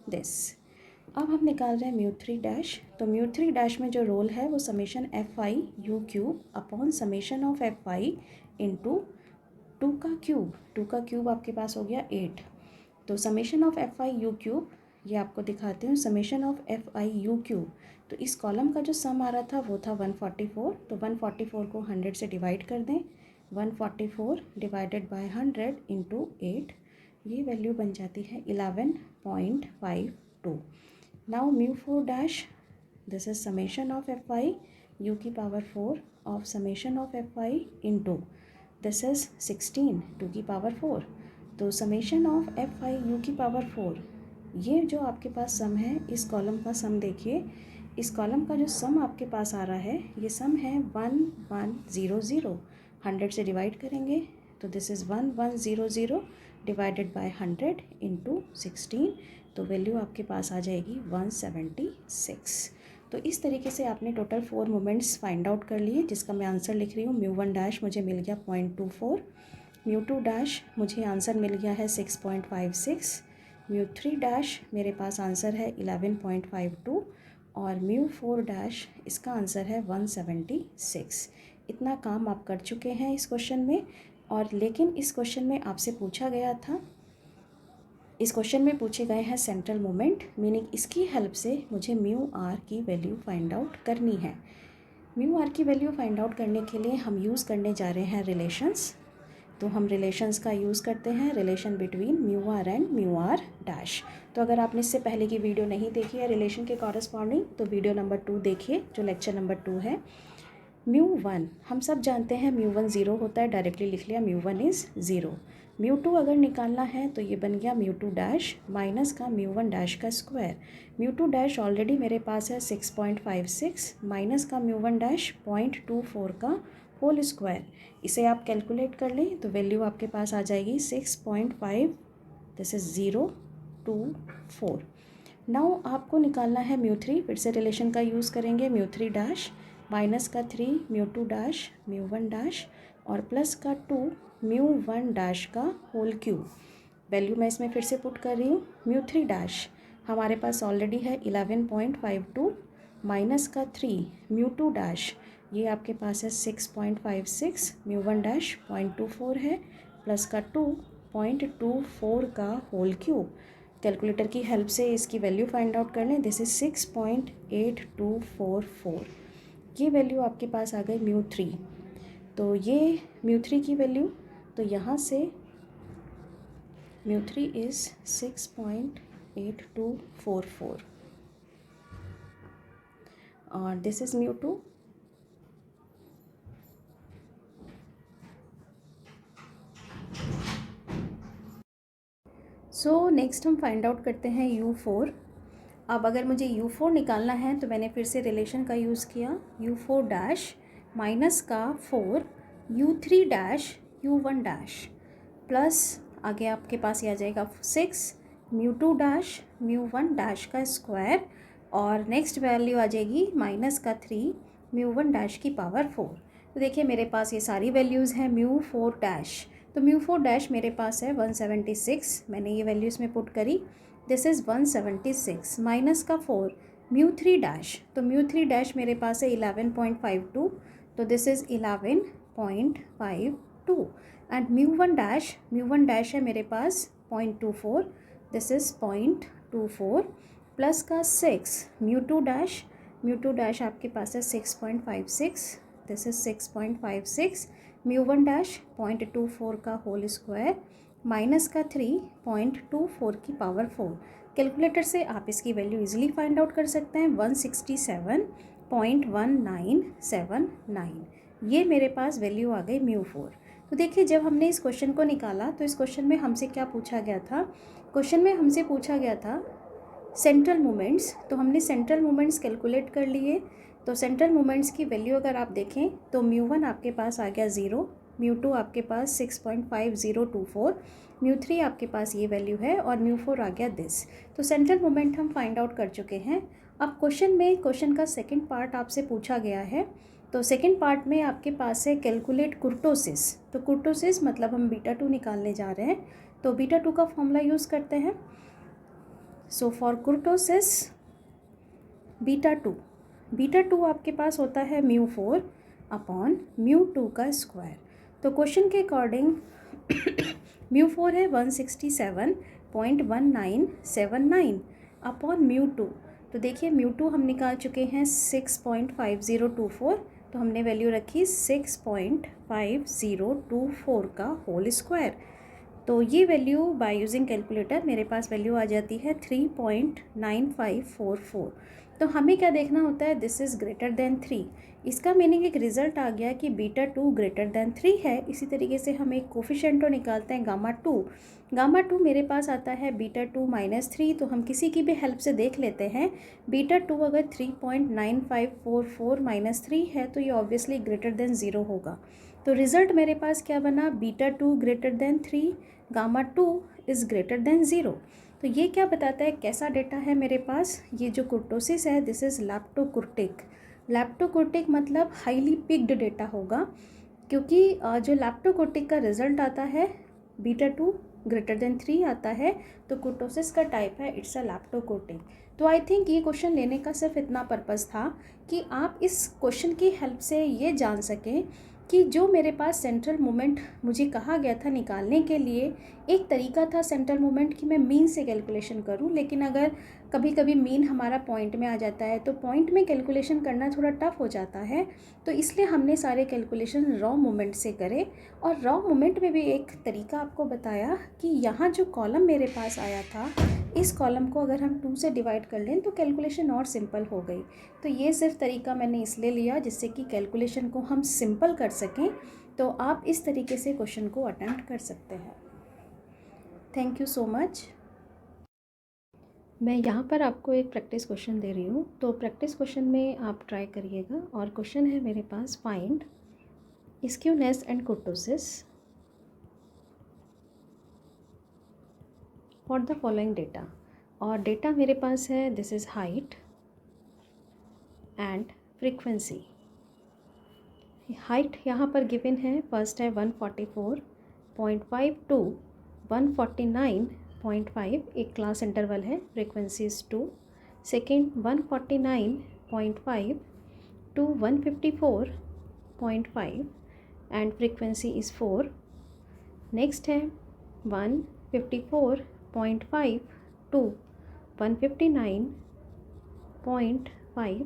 Speaker 2: this. अब हम निकाल रहे हैं म्यू थ्री डैश, तो म्यू थ्री डैश में जो रोल है वो summation F I u cube upon summation of F I into 2 का क्यूब, 2 का क्यूब आपके पास हो गया 8, तो summation of F I u cube, ये आपको दिखाती हूँ, summation of F I u cube, तो इस कॉलम का जो सम आ रहा था वो था 144, तो 144 को 100 से डिवाइड कर दें, 144 डिवाइडेड बाय 100 इंटू 8, ये वैल्यू बन जाती है 11.52। Now mu four dash, this is summation of F I U की power 4 of summation of F I into this is 16 2 की पावर 4, तो summation of F I U की पावर 4, ये जो आपके पास सम है, इस कॉलम का सम देखिए, इस कॉलम का जो सम आपके पास आ रहा है, ये सम है 1100, 100 से डिवाइड करेंगे, तो this is 1100 divided by 100 into 16, तो वैल्यू आपके पास आ जाएगी 176। तो इस तरीके से आपने टोटल 4 मोमेंट्स फाइंड आउट कर लिए, जिसका मैं आंसर लिख रही हूँ। म्यू वन डैश मुझे मिल गया 0.24, म्यू टू डैश मुझे आंसर मिल गया है 6.56, म्यू थ्री डैश मेरे पास आंसर है 11.52, और म्यू फोर डैश इसका आंसर है 176। इतना काम आप कर चुके हैं इस क्वेश्चन में, और लेकिन इस क्वेश्चन में आपसे पूछा गया था, इस क्वेश्चन में पूछे गए हैं सेंट्रल मोमेंट, मीनिंग इसकी हेल्प से मुझे म्यू आर की वैल्यू फाइंड आउट करनी है। म्यू आर की वैल्यू फाइंड आउट करने के लिए हम यूज़ करने जा रहे हैं रिलेशंस, तो हम रिलेशंस का यूज़ करते हैं, relation between mu r and mu r dash. तो अगर आपने इससे पहले की वीडियो नहीं देखी है रिलेशन के कॉरस्पॉन्डिंग, तो वीडियो नंबर 2 देखिए, जो लेक्चर नंबर 2 है। म्यू वन हम सब जानते हैं, म्यू वन 0 होता है, डायरेक्टली लिख लिया mu one is 0। Mu two अगर निकालना है तो ये बन गया म्यू टू डैश माइनस का म्यू वन डैश का square. Mu two dash already मेरे पास है 6.56 माइनस का म्यू वन डैश 0.24 का होल स्क्वायर। इसे आप कैलकुलेट कर लें तो वैल्यू आपके पास आ जाएगी 6.5, दिस इज़ 024। नाउ आपको निकालना है म्यू थ्री, फिर से रिलेशन का यूज़ करेंगे, म्यू थ्री डैश माइनस का 3 mu two dash mu one dash और प्लस का 2 म्यू वन डैश का होल क्यूब। वैल्यू मैं इसमें फिर से पुट कर रही हूँ, म्यू थ्री डैश हमारे पास ऑलरेडी है 11.52 माइनस का 3 म्यू टू डैश, ये आपके पास है 6.56, म्यू वन डैश 0.24 है, प्लस का 2.24 का होल क्यूब। कैलकुलेटर की हेल्प से इसकी वैल्यू फाइंड आउट कर लें, दिस इज 6.8244। ये वैल्यू आपके पास आ गई म्यू थ्री, तो ये म्यू थ्री की वैल्यू, तो यहाँ से म्यू थ्री इज़ 6.8244 और this is mu two,
Speaker 1: so next हम फाइंड आउट करते हैं U4। अब अगर मुझे U4 निकालना है तो मैंने फिर से रिलेशन का यूज़ किया, U4 डैश माइनस का 4 U3 dash U1 dash plus आगे आपके पास ये आ जाएगा 6 mu two dash mu one dash का स्क्वायर, और नेक्स्ट वैल्यू आ जाएगी माइनस का 3 म्यू वन डैश की पावर 4। तो देखिए मेरे पास ये सारी वैल्यूज़ हैं म्यू फोर डैश, तो म्यू फोर डैश मेरे पास है 176, मैंने ये वैल्यू इसमें पुट करी, दिस इज़ 176 माइनस का 4 म्यू थ्री डैश, तो म्यू थ्री डैश मेरे पास है 11.52, तो this is 11.52 and mu one dash है मेरे पास 0.24, दिस इज़ 0.24 प्लस का 6 म्यू टू डैश आपके पास है 6.56, this is 6.56 mu one dash 0.24 का होल स्क्वायर माइनस का 3.24 की पावर 4। कैलकुलेटर से आप इसकी वैल्यू इजीली फाइंड आउट कर सकते हैं, 167.1979, ये मेरे पास वैल्यू आ गई म्यू फोर। तो देखिए जब हमने इस क्वेश्चन को निकाला तो इस क्वेश्चन में हमसे क्या पूछा गया था
Speaker 2: क्वेश्चन में हमसे पूछा गया था सेंट्रल मोमेंट्स, तो हमने सेंट्रल मोमेंट्स कैलकुलेट कर लिए। तो सेंट्रल मोमेंट्स की वैल्यू अगर आप देखें तो μ1 आपके पास आ गया 0, μ2 आपके पास 6.5024, μ3 आपके पास ये वैल्यू है और μ4 आ गया दिस। तो सेंट्रल मोमेंट हम फाइंड आउट कर चुके हैं। अब क्वेश्चन का सेकेंड पार्ट आपसे पूछा गया है। तो सेकेंड पार्ट में आपके पास है कैलकुलेट कुर्टोसिस। तो कुर्टोसिस मतलब हम β2 निकालने जा रहे हैं, तो β2 का फॉर्मूला यूज़ करते हैं। सो फॉर कुर्टोसिस β2 आपके पास होता है μ4 अपॉन μ2 का स्क्वायर। तो क्वेश्चन के अकॉर्डिंग μ4 है 167.1979 अपॉन μ2। तो देखिए μ2 हम निकाल चुके हैं 6.5024, तो हमने वैल्यू रखी 6.5024 का होल स्क्वायर। तो ये वैल्यू बाय यूजिंग कैलकुलेटर मेरे पास वैल्यू आ जाती है 3.9544। तो हमें क्या देखना होता है, दिस इज़ ग्रेटर देन 3। इसका मीनिंग एक रिजल्ट आ गया कि β2 ग्रेटर देन 3 है। इसी तरीके से हम एक कोफिशिएंटो निकालते हैं गामा 2 मेरे पास आता है β2 -3। तो हम किसी की भी हेल्प से देख लेते हैं, β2 अगर 3.9544 -3 है तो ये ऑब्वियसली ग्रेटर देन 0 होगा। तो रिज़ल्ट मेरे पास क्या बना, β2 greater than 3, gamma 2 is greater than 0। तो ये क्या बताता है, कैसा डेटा है मेरे पास, ये जो कुर्टोसिस है दिस इज़ लैप्टोकुर्टिक मतलब हाईली पिक्ड डेटा होगा, क्योंकि जो लैप्टोकुर्टिक का रिजल्ट आता है β2 ग्रेटर देन 3 आता है, तो कुर्टोसिस का टाइप है इट्स अ लैप्टोकुर्टिक। तो आई थिंक ये क्वेश्चन लेने का सिर्फ इतना पर्पज़ था कि आप इस क्वेश्चन की हेल्प से ये जान सकें कि जो मेरे पास सेंट्रल मोमेंट मुझे कहा गया था निकालने के लिए, एक तरीका था सेंट्रल मोमेंट कि मैं मीन से कैलकुलेशन करूं, लेकिन अगर कभी कभी मीन हमारा पॉइंट में आ जाता है तो पॉइंट में कैलकुलेशन करना थोड़ा टफ हो जाता है। तो इसलिए हमने सारे कैलकुलेशन रॉ मोमेंट से करे, और रॉ मोमेंट में भी एक तरीका आपको बताया कि यहाँ जो कॉलम मेरे पास आया था, इस कॉलम को अगर हम 2 से डिवाइड कर लें तो कैलकुलेशन और सिंपल हो गई। तो ये सिर्फ तरीका मैंने इसलिए लिया जिससे कि कैलकुलेशन को हम सिंपल कर सकें। तो आप इस तरीके से क्वेश्चन को अटेम्प्ट कर सकते हैं। Thank you so much.
Speaker 1: मैं यहाँ पर आपको एक प्रैक्टिस क्वेश्चन दे रही हूँ, तो प्रैक्टिस क्वेश्चन में आप ट्राई करिएगा। और क्वेश्चन है मेरे पास, find skewness and kurtosis for the following data. और डेटा मेरे पास है, this is height and frequency. Height यहाँ पर गिवन है, फर्स्ट है 144.5 टू 149.5, एक क्लास इंटरवल है, frequency is 2। Second 149.5 to 154.5 and frequency is 4। Next है 154.5 to 159.5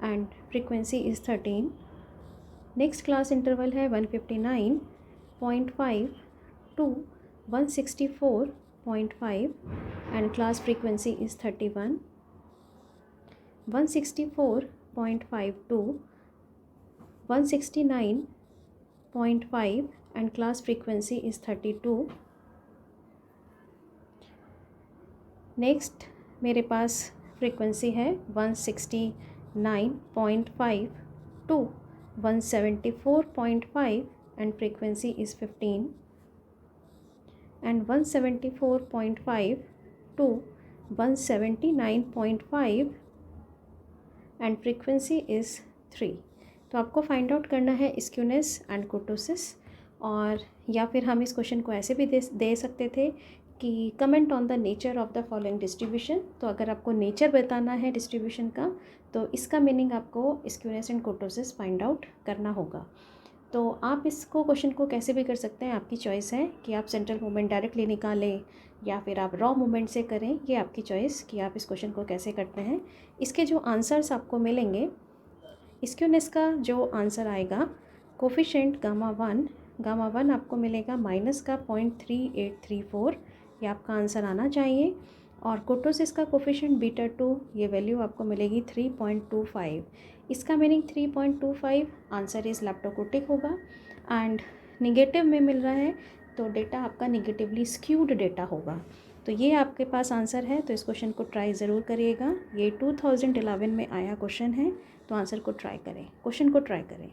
Speaker 1: and frequency is 13। Next class interval है 159.5 to 164.5 and class frequency is 31। 164.5 to 169.5 and class frequency is 32। Next मेरे पास फ्रीक्वेंसी है 169.5 to 174.5 and frequency is 15। And 174.5 to 179.5 and frequency is 3। तो आपको फाइंड आउट करना है स्क्यूनेस एंड कुर्टोसिस। और या फिर हम इस क्वेश्चन को ऐसे भी दे सकते थे कि comment on the nature of the following distribution. तो अगर आपको नेचर बताना है डिस्ट्रीब्यूशन का, तो इसका मीनिंग आपको स्क्यूनेस एंड कुर्टोसिस फाइंड आउट करना होगा। तो आप इसको क्वेश्चन को कैसे भी कर सकते हैं, आपकी चॉइस है कि आप सेंट्रल मोमेंट डायरेक्टली निकालें या फिर आप रॉ मोमेंट से करें, ये आपकी चॉइस कि आप इस क्वेश्चन को कैसे करते हैं। इसके जो आंसर्स आपको मिलेंगे, स्क्यूनेस का जो आंसर आएगा, कोफिशिएंट गामा वन आपको मिलेगा माइनस का 0.3834, ये आपका आंसर आना चाहिए। और कुर्टोसिस का कोफिशिएंट β2, ये वैल्यू आपको मिलेगी 3.25। इसका मीनिंग 3.25 आंसर इज़ लैप्टोकुर्टिक होगा। एंड निगेटिव में मिल रहा है तो डेटा आपका निगेटिवली स्क्यूड डेटा होगा। तो
Speaker 2: तो ये आपके पास आंसर है, तो इस क्वेश्चन को ट्राई ज़रूर करिएगा। ये 2011 में आया क्वेश्चन है, तो आंसर को ट्राई करें, क्वेश्चन को ट्राई करें।